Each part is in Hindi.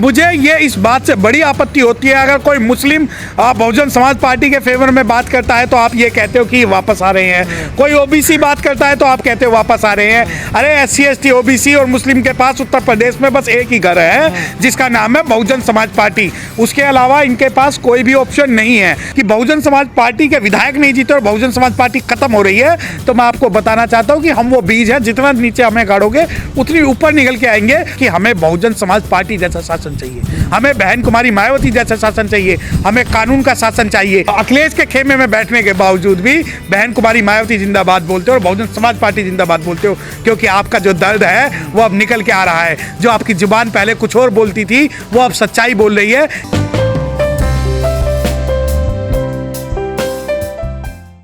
मुझे ये इस बात से बड़ी आपत्ति होती है, अगर कोई मुस्लिम बहुजन समाज पार्टी के फेवर में बात करता है तो आप ये कहते हो कि वापस आ रहे हैं। कोई ओबीसी बात करता है तो आप कहते हो वापस आ रहे हैं। अरे एससी एसटी ओबीसी और मुस्लिम के पास उत्तर प्रदेश में बस एक ही घर है जिसका नाम है बहुजन समाज पार्टी। उसके अलावा इनके पास कोई भी ऑप्शन नहीं है। कि बहुजन समाज पार्टी के विधायक नहीं जीते और बहुजन समाज पार्टी खत्म हो रही है, तो मैं आपको बताना चाहता हूँ कि हम वो बीज है, जितना नीचे हमें गाड़ोगे उतनी ऊपर निकल के आएंगे। कि हमें बहुजन समाज पार्टी जैसा शासन चाहिए, हमें बहन कुमारी मायावती जैसा शासन चाहिए, हमें कानून का शासन चाहिए। अखिलेश के खेमे में बैठने के बावजूद भी बहन कुमारी मायावती जिंदाबाद बोलते हो और बहुजन समाज पार्टी जिंदाबाद बोलते हो, क्योंकि आपका जो दर्द है वो अब निकल के आ रहा है। जो आपकी जुबान पहले कुछ और बोलती थी वो अब सच्चाई बोल रही है।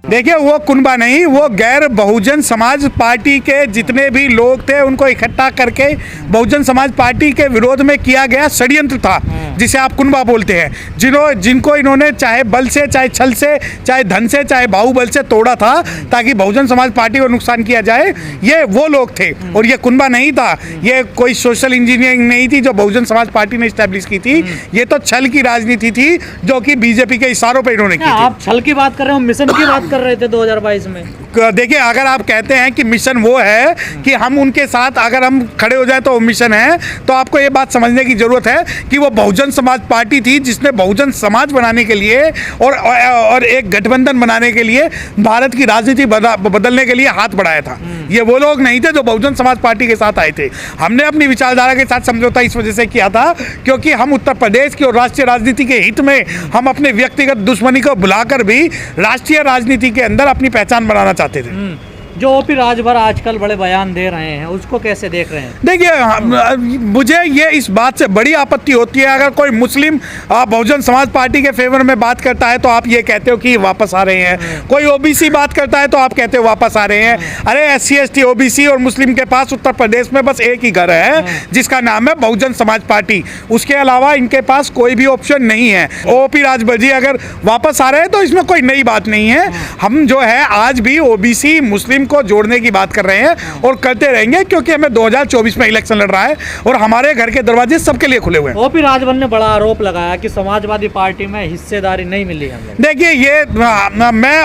देखिए, वो कुनबा नहीं, वो गैर बहुजन समाज पार्टी के जितने भी लोग थे उनको इकट्ठा करके बहुजन समाज पार्टी के विरोध में किया गया षड्यंत्र था, जिसे आप कुनबा बोलते हैं। जिनको इन्होंने चाहे बल से, चाहे छल से, चाहे धन से, चाहे बाहुबल से तोड़ा था ताकि बहुजन समाज पार्टी को नुकसान किया जाए, ये वो लोग थे। और ये कुनबा नहीं था, ये कोई सोशल इंजीनियरिंग नहीं थी जो बहुजन समाज पार्टी ने स्टैब्लिश की थी। ये तो छल की राजनीति थी जो कि बीजेपी के इशारों पर इन्होंने की थी। आप छल की बात कर रहे हो, मिशन की बात कर रहे थे 2022 में। देखिए, अगर आप कहते हैं कि मिशन वो है कि हम उनके साथ अगर हम खड़े हो जाए तो वो मिशन है, तो आपको ये बात समझने की जरूरत है कि वो बहुजन समाज पार्टी थी जिसने बहुजन समाज बनाने के लिए और एक गठबंधन बनाने के लिए, भारत की राजनीति बदलने के लिए हाथ बढ़ाया था। ये वो लोग नहीं थे जो बहुजन समाज पार्टी के साथ आए थे। हमने अपनी विचारधारा के साथ समझौता इस वजह से किया था क्योंकि हम उत्तर प्रदेश की और राष्ट्रीय राजनीति के हित में हम अपने व्यक्तिगत दुश्मनी को भुलाकर भी राष्ट्रीय राजनीति के अंदर अपनी पहचान बनाना चाहते थे। जो ओपी राजभर आजकल बड़े बयान दे रहे हैं, उसको कैसे देख रहे हैं? देखिए, मुझे ये इस बात से बड़ी आपत्ति होती है, अगर कोई मुस्लिम बहुजन समाज पार्टी के फेवर में बात करता है तो आप ये कहते हो कि वापस आ रहे हैं। कोई ओबीसी बात करता है तो आप कहते हो वापस आ रहे हैं। अरे एससी एसटी ओबीसी और मुस्लिम के पास उत्तर प्रदेश में बस एक ही घर है जिसका नाम है बहुजन समाज पार्टी। उसके अलावा इनके पास कोई भी ऑप्शन नहीं है। ओपी राजभर जी अगर वापस आ रहे हैं तो इसमें कोई नई बात नहीं है। हम जो है आज भी ओबीसी मुस्लिम को जोड़ने की बात कर रहे हैं और करते रहेंगे, क्योंकि हमें 2024 में इलेक्शन लड़ रहा है और हमारे घर के दरवाजे सबके लिए खुले हुए हैं। ओपी राजभर ने बड़ा आरोप लगाया कि समाजवादी पार्टी में हिस्सेदारी नहीं मिली हमें। देखिए, ये मैं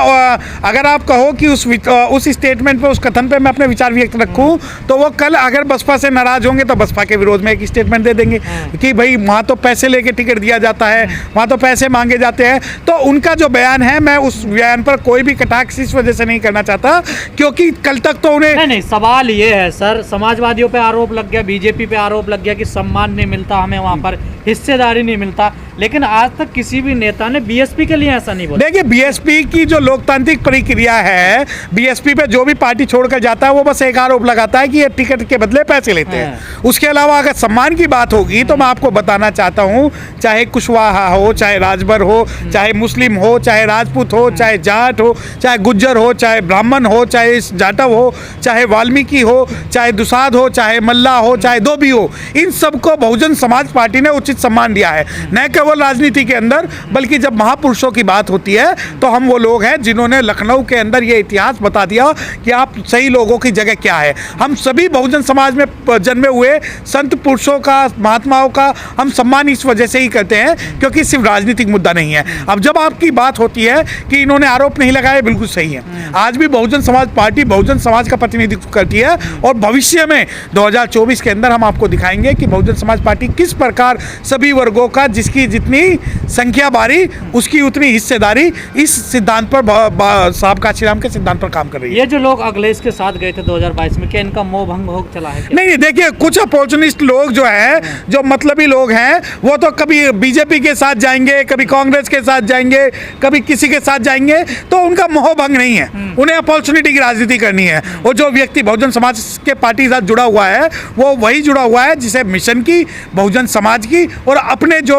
अगर आप कहो कि उस स्टेटमेंट पे, उस कथन पे मैं अपने विचार व्यक्त रखूं, तो वो कल अगर बसपा से नाराज होंगे तो बसपा के विरोध में एक स्टेटमेंट दे देंगे कि भाई वहां तो पैसे लेके टिकट दिया जाता है, वहां तो पैसे मांगे जाते हैं। तो उनका जो बयान है, मैं उस बयान पर कोई भी कटाक्ष इस वजह से नहीं करना चाहता क्योंकि कल तक तो उन्हें नहीं, सवाल ये है सर, समाजवादियों पे आरोप लग गया, बीजेपी पे आरोप लग गया कि सम्मान नहीं मिलता हमें, वहां पर हिस्सेदारी नहीं मिलता, लेकिन आज तक किसी भी नेता ने बीएसपी के लिए ऐसा नहीं बोला। देखिए, बीएसपी की जो लोकतांत्रिक प्रक्रिया है, बीएसपी पे जो भी पार्टी छोड़कर जाता है वो बस एक आरोप लगाता है कि ये टिकट के बदले पैसे लेते हैं। उसके अलावा अगर सम्मान की बात होगी तो मैं आपको बताना चाहता हूँ, चाहे कुशवाहा हो, चाहे राजभर हो, चाहे मुस्लिम हो, चाहे राजपूत हो, चाहे जाट हो, चाहे गुज्जर हो, चाहे ब्राह्मण हो, चाहे जाटव हो, चाहे वाल्मीकि हो, चाहे दुसाध हो, चाहे मल्ला हो, चाहे धोबी हो, इन सबको बहुजन समाज पार्टी ने उचित सम्मान दिया है। न केवल राजनीति के अंदर, बल्कि जब महापुरुषों की बात होती है तो हम वो लोग हैं जिन्होंने लखनऊ के अंदर ये इतिहास बता दिया कि आप सही लोगों की जगह क्या है। हम सभी बहुजन समाज में जन्मे हुए संत पुरुषों का, महात्माओं का हम सम्मान इस वजह से ही करते हैं क्योंकि सिर्फ राजनीतिक मुद्दा नहीं है। अब जब आपकी बात होती है कि इन्होंने आरोप नहीं लगाए, बिल्कुल सही है। आज भी बहुजन समाज पार्टी बहुजन समाज का प्रतिनिधित्व करती है और भविष्य में 2024 के अंदर हम आपको दिखाएंगे कि बहुजन समाज पार्टी किस प्रकार सभी वर्गों का, जिसकी जितनी संख्या बारी उसकी उतनी हिस्सेदारी, इस सिद्धांत पर, साहब काशीराम के सिद्धांत पर काम कर रही है। ये जो लोग अखिलेश के साथ गए थे 2022 में, क्या इनका मोह भंग हो चला है? नहीं, देखिए, कुछ अपॉर्चुनिस्ट लोग जो है, जो मतलबी लोग हैं, वो तो कभी बीजेपी के साथ जाएंगे, कभी कांग्रेस के साथ जाएंगे, कभी किसी के साथ जाएंगे, तो उनका मोह भंग नहीं है। उन्हें अपॉर्चुनिटी की राजनीति करनी है। और जो व्यक्ति बहुजन समाज के पार्टी के साथ जुड़ा हुआ है वो वही जुड़ा हुआ है जिसे मिशन की, बहुजन समाज की और अपने जो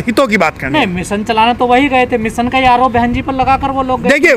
हितों की बात करनी है। नहीं, मिशन चलाना तो वही गए थे, मिशन का ही आरोप बहन जी पर लगाकर वो लोग। देखिए,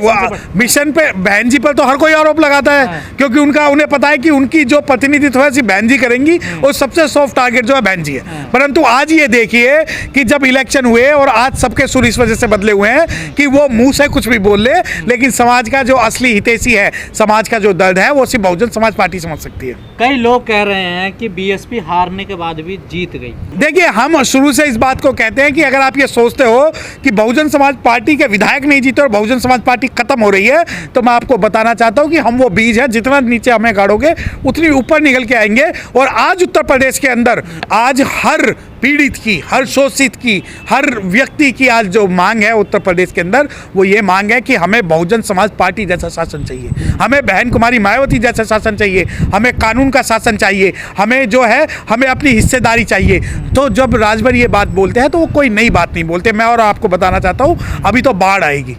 मिशन पे बहन जी पर तो हर कोई आरोप लगाता है क्योंकि उन्हें पता है कि उनकी जो प्रतिनिधित्व है सिर्फ बहन जी करेंगी और सबसे सॉफ्ट टारगेट जो है बहन जी है। परंतु आज ये देखिए कि जब इलेक्शन हुए और आज सबके सुर इस वजह से बदले हुए हैं कि वो मुंह से कुछ भी बोल ले, लेकिन समाज का जो असली हितैषी है, समाज का जो दर्द है, वो सिर्फ बहुजन समाज पार्टी समझ सकती है। कई लोग कह रहे हैं कि बीएसपी हारने के बाद भी जीत गई। देखिए, हम हम शुरू से इस बात को कहते हैं कि अगर आप ये सोचते हो कि बहुजन समाज पार्टी के विधायक नहीं जीते और बहुजन समाज पार्टी खत्म हो रही है, तो मैं आपको बताना चाहता हूं कि हम वो बीज है, जितना नीचे हमें गाड़ोगे उतनी ऊपर निकल के आएंगे। और आज उत्तर प्रदेश के अंदर आज हर पीड़ित की, हर शोषित की, हर व्यक्ति की आज जो मांग है उत्तर प्रदेश के अंदर, वो ये मांग है कि हमें बहुजन समाज पार्टी जैसा शासन चाहिए, हमें बहन कुमारी मायावती जैसा शासन चाहिए, हमें कानून का शासन चाहिए, हमें जो है हमें अपनी हिस्सेदारी चाहिए। तो जब राजभर ये बात बोलते हैं तो वो कोई नई बात नहीं बोलते। मैं और आपको बताना चाहता हूँ, अभी तो बाढ़ आएगी,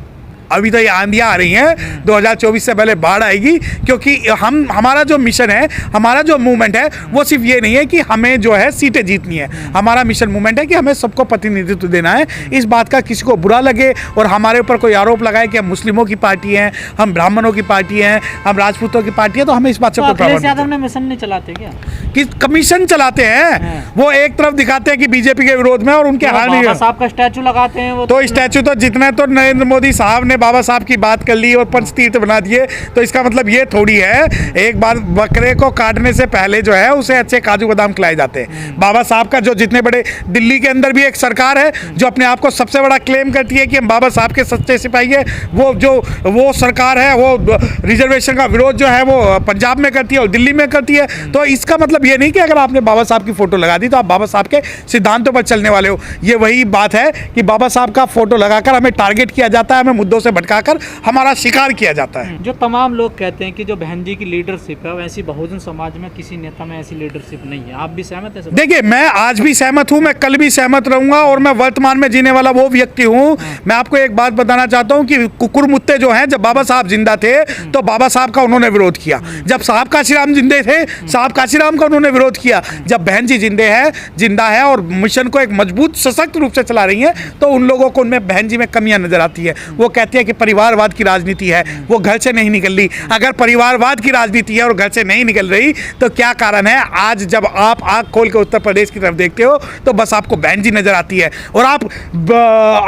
अभी तो ये आंधियाँ आ रही हैं, 2024 से पहले बाढ़ आएगी, क्योंकि हमारा जो मिशन है, हमारा जो मूवमेंट है, वो सिर्फ ये नहीं है कि हमें जो है सीटें जीतनी है। हमारा मिशन मूवमेंट है कि हमें सबको प्रतिनिधित्व देना है। इस बात का किसी को बुरा लगे और हमारे ऊपर कोई आरोप लगाए कि हम मुस्लिमों की पार्टी हैं, हम ब्राह्मणों की पार्टी हैं, हम राजपूतों की पार्टी है, तो हमें इस बात से कोई प्रॉब्लम यादव ने मिशन नहीं चलाते क्या? कि कमीशन चलाते हैं, वो एक तरफ दिखाते हैं कि बीजेपी के विरोध में और उनके हाल नहीं है। बाबा साहब का स्टैचू लगाते हैं वो, तो स्टैचू तो जितने तो नरेंद्र मोदी साहब ने बाबा साहब की बात कर ली और पंचतीर्थ बना दिए, तो इसका मतलब ये थोड़ी है एक बार बकरे को काटने से पहले जो है उसे अच्छे काजू बादाम खिलाए जाते हैं। बाबा साहब का जो जितने बड़े, दिल्ली के अंदर भी एक सरकार है जो अपने आप को सबसे बड़ा क्लेम करती है कि हम बाबा साहब के सच्चे सिपाही है, वो सरकार है, वो रिजर्वेशन का विरोध जो है वो पंजाब में करती है और दिल्ली में करती है। तो इसका मतलब ये नहीं कि अगर आपने बाबा साहब की फोटो लगा दी तो आप बाबा साहब के सिद्धांतों पर चलने वाले हो। ये वही बात है कि बाबा साहब का फोटो लगाकर हमें टारगेट किया जाता है, हमें मुद्दों से भटकाकर हमारा शिकार किया जाता है। जो तमाम लोग कहते हैं कि जो बहन जी की लीडरशिप है, वैसी बहुजन समाज में किसी नेता में ऐसी लीडरशिप नहीं है। आप भी सहमत हैं? देखिए, मैं आज भी सहमत हूं, मैं कल भी सहमत रहूंगा और मैं वर्तमान में जीने वाला वो व्यक्ति हूं। मैं आपको एक बात बताना चाहता हूं कि कुकुर मुत्ते जो हैं, जब बाबा साहब जिंदा थे तो बाबा साहब का उन्होंने विरोध किया। जब साहब काशीराम जिंदे थे, साहब काशीराम का उन्होंने विरोध किया। जब बहन जी जिंदा है और मिशन को एक मजबूत सशक्त रूप से चला रही हैं, तो उन लोगों को उनमें बहन जी में कमियां नजर आती है। वो कहती है कि परिवारवाद की राजनीति है, वो घर से नहीं निकल रही। अगर परिवारवाद की राजनीति है और घर से नहीं निकल रही तो क्या कारण है? आज जब आप आंख खोल के उत्तर प्रदेश की तरफ देखते हो तो बस आपको बहन जी नजर आती है और आप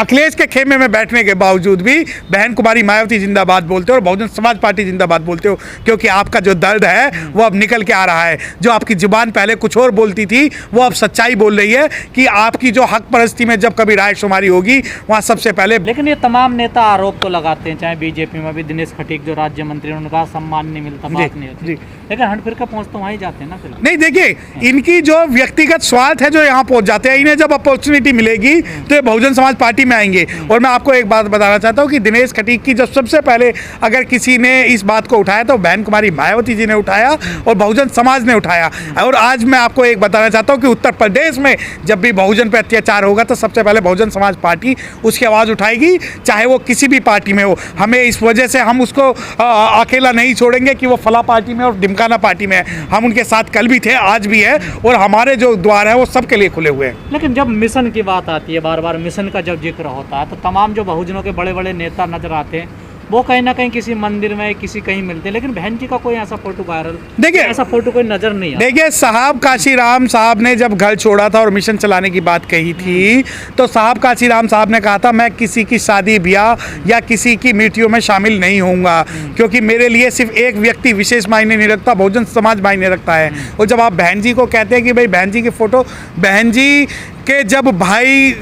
अखिलेश के खेमे में बैठने के बावजूद भी बहन कुमारी मायावती जिंदाबाद बोलते हो और बहुजन समाज पार्टी जिंदाबाद बोलते हो, क्योंकि आपका जो दर्द है वो अब निकल के आ रहा है। जो आपकी जुबान पहले कुछ और बोलती थी वो अब सच्चाई बोल रही है कि आपकी जो हक परस्ती में जब कभी रायशुमारी होगी वहां सबसे पहले। लेकिन ये तमाम नेता आरोप तो लगाते हैं, चाहे बीजेपी में भी दिनेश खटीक जो राज्य मंत्री, उनका सम्मान नहीं मिलता, बात नहीं होती, लेकिन हट फिर का पहुंच तो वहीं जाते हैं ना। फिर नहीं, देखिए, इनकी जो व्यक्तिगत स्वार्थ है जो यहाँ पहुंच जाते हैं, इन्हें जब अपॉर्चुनिटी मिलेगी तो ये बहुजन समाज पार्टी में आएंगे। और मैं आपको एक बात बताना चाहता हूँ कि दिनेश खटीक की जब सबसे पहले अगर किसी ने इस बात को उठाया तो बहन कुमारी मायावती जी ने उठाया और बहुजन समाज ने उठाया। और आज मैं आपको एक बताना चाहता हूँ कि उत्तर प्रदेश में जब भी बहुजन पे अत्याचार होगा तो सबसे पहले बहुजन समाज पार्टी उसकी आवाज़ उठाएगी, चाहे वो किसी भी पार्टी में हो। हमें इस वजह से हम उसको अकेला नहीं छोड़ेंगे कि वो फला पार्टी में और ढिमकाना पार्टी में है। हम उनके साथ कल भी थे, आज भी है और हमारे जो द्वार है वो सबके लिए खुले हुए हैं। लेकिन जब मिशन की बात आती है, बार बार मिशन का जब जिक्र होता है, तो तमाम जो बहुजनों के बड़े बड़े नेता नजर आते हैं वो कहीं ना कहीं किसी मंदिर में किसी कहीं मिलते हैं, लेकिन बहन जी का कोई ऐसा फोटो वायरल, देखिए, ऐसा फोटो कोई नजर नहीं आता। देखिए, साहब काशीराम साहब ने जब घर छोड़ा था और मिशन चलाने की बात कही थी तो साहब काशीराम साहब ने कहा था मैं किसी की शादी ब्याह या किसी की मृत्यु में शामिल नहीं होऊंगा, क्योंकि मेरे लिए सिर्फ एक व्यक्ति विशेष मायने नहीं रखता, बहुजन समाज मायने रखता है। और जब आप बहन जी को कहते हैं कि भाई बहन जी की फोटो, बहन जी के जब भाई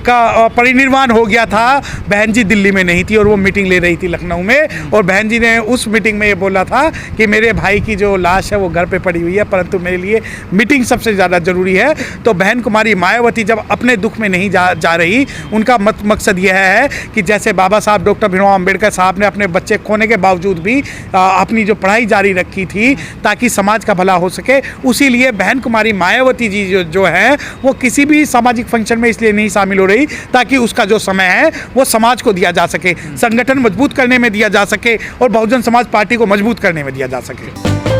का परिनिर्वाण हो गया था, बहन जी दिल्ली में नहीं थी और वो मीटिंग ले रही थी लखनऊ में, और बहन जी ने उस मीटिंग में ये बोला था कि मेरे भाई की जो लाश है वो घर पे पड़ी हुई है, परंतु मेरे लिए मीटिंग सबसे ज़्यादा ज़रूरी है। तो बहन कुमारी मायावती जब अपने दुख में नहीं जा रही, उनका मकसद यह है कि जैसे बाबा साहब डॉक्टर भीमराव अम्बेडकर साहब ने अपने बच्चे खोने के बावजूद भी अपनी जो पढ़ाई जारी रखी थी ताकि समाज का भला हो सके, उसी लिए बहन कुमारी मायावती जी जो है वो किसी भी सामाजिक फंक्शन में इसलिए नहीं शामिल हो रही ताकि उसका जो समय है वो समाज को दिया जा सके, संगठन मजबूत करने में दिया जा सके और बहुजन समाज पार्टी को मजबूत करने में दिया जा सके।